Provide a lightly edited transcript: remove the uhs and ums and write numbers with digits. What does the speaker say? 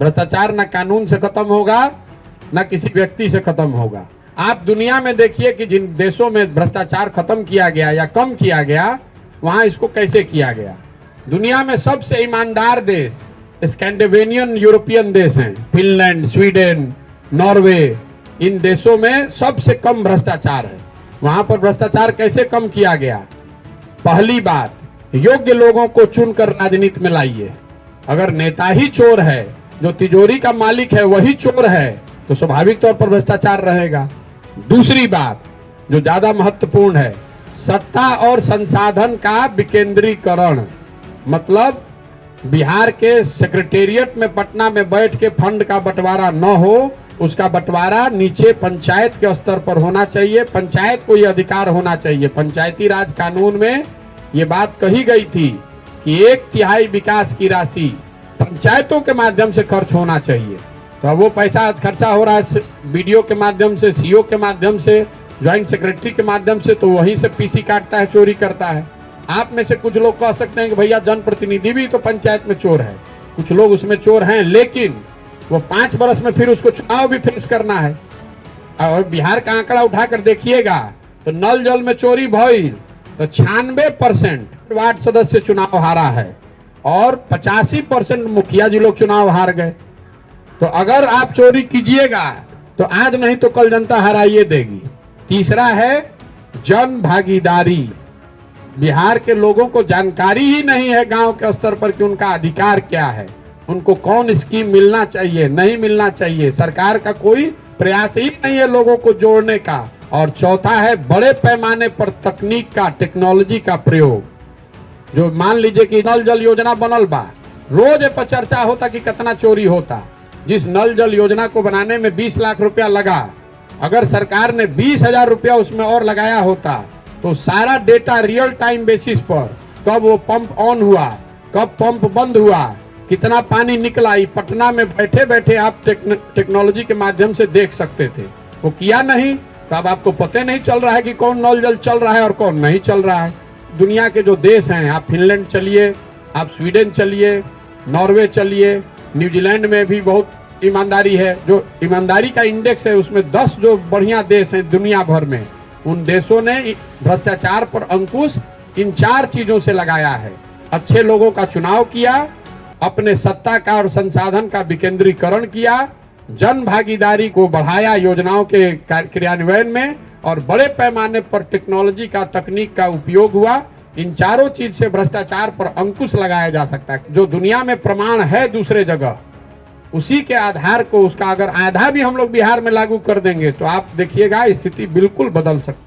भ्रष्टाचार न कानून से खत्म होगा न किसी व्यक्ति से खत्म होगा। आप दुनिया में देखिए कि जिन देशों में भ्रष्टाचार खत्म किया गया या कम किया गया, वहां इसको कैसे किया गया। दुनिया में सबसे ईमानदार देश स्कैंडिनेवियन यूरोपियन देश हैं, फिनलैंड, स्वीडन, नॉर्वे। इन देशों में सबसे कम भ्रष्टाचार है। वहां पर भ्रष्टाचार कैसे कम किया गया? पहली बात, योग्य लोगों को चुनकर राजनीति में लाइए। अगर नेता ही चोर है, जो तिजोरी का मालिक है वही चोर है, तो स्वाभाविक तौर पर भ्रष्टाचार रहेगा। दूसरी बात जो ज्यादा महत्वपूर्ण है, सत्ता और संसाधन का विकेंद्रीकरण। मतलब बिहार के सेक्रेटेरिएट में पटना में बैठ के फंड का बंटवारा न हो, उसका बंटवारा नीचे पंचायत के स्तर पर होना चाहिए। पंचायत को यह अधिकार होना चाहिए। पंचायती राज कानून में ये बात कही गई थी कि 1/3 विकास की राशि पंचायतों के माध्यम से खर्च होना चाहिए। तो अब वो पैसा खर्चा हो रहा है बीडीओ के माध्यम से, सीओ के माध्यम से, ज्वाइंट सेक्रेटरी के माध्यम से, तो वहीं से पीसी काटता है, चोरी करता है। आप में से कुछ लोग कह सकते हैं कि भैया जनप्रतिनिधि भी तो पंचायत में चोर है। कुछ लोग उसमें चोर हैं, लेकिन वो 5 वर्ष में फिर उसको चुनाव भी फेस करना है। और बिहार का आंकड़ा उठाकर देखिएगा तो नल जल में चोरी भइल तो 96% वार्ड सदस्य चुनाव हारा है और 85% मुखिया जी लोग चुनाव हार गए। तो अगर आप चोरी कीजिएगा तो आज नहीं तो कल जनता हराइए देगी। तीसरा है जन भागीदारी। बिहार के लोगों को जानकारी ही नहीं है गांव के स्तर पर कि उनका अधिकार क्या है, उनको कौन स्कीम मिलना चाहिए, नहीं मिलना चाहिए। सरकार का कोई प्रयास ही नहीं है लोगों को जोड़ने का। और चौथा है बड़े पैमाने पर तकनीक का, टेक्नोलॉजी का प्रयोग। जो मान लीजिए कि नल जल योजना बनल बा, रोज पर चर्चा होता कि कितना चोरी होता। जिस नल जल योजना को बनाने में 20 लाख रुपया लगा, अगर सरकार ने 20,000 रुपया उसमें और लगाया होता तो सारा डेटा रियल टाइम बेसिस पर, कब वो पंप ऑन हुआ, कब पंप बंद हुआ, कितना पानी निकला, पटना में बैठे बैठे आप टेक्नोलॉजी के माध्यम से देख सकते थे। वो किया नहीं, तो अब आपको पता नहीं चल रहा है कि कौन नल जल चल रहा है और कौन नहीं चल रहा है। दुनिया के जो देश हैं, आप फिनलैंड चलिए, आप स्वीडन चलिए, नॉर्वे चलिए, न्यूजीलैंड में भी बहुत ईमानदारी है। जो ईमानदारी का इंडेक्स है उसमें 10 जो बढ़िया देश हैं दुनिया भर में, उन देशों ने भ्रष्टाचार पर अंकुश इन 4 चीजों से लगाया है। अच्छे लोगों का चुनाव किया, अपने सत्ता का और संसाधन का विकेंद्रीकरण किया, जन भागीदारी को बढ़ाया योजनाओं के क्रियान्वयन में, और बड़े पैमाने पर टेक्नोलॉजी का, तकनीक का उपयोग हुआ। इन चारों चीज से भ्रष्टाचार पर अंकुश लगाया जा सकता है। जो दुनिया में प्रमाण है दूसरे जगह, उसी के आधार को, उसका अगर आधा भी हम लोग बिहार में लागू कर देंगे तो आप देखिएगा स्थिति बिल्कुल बदल सकती है।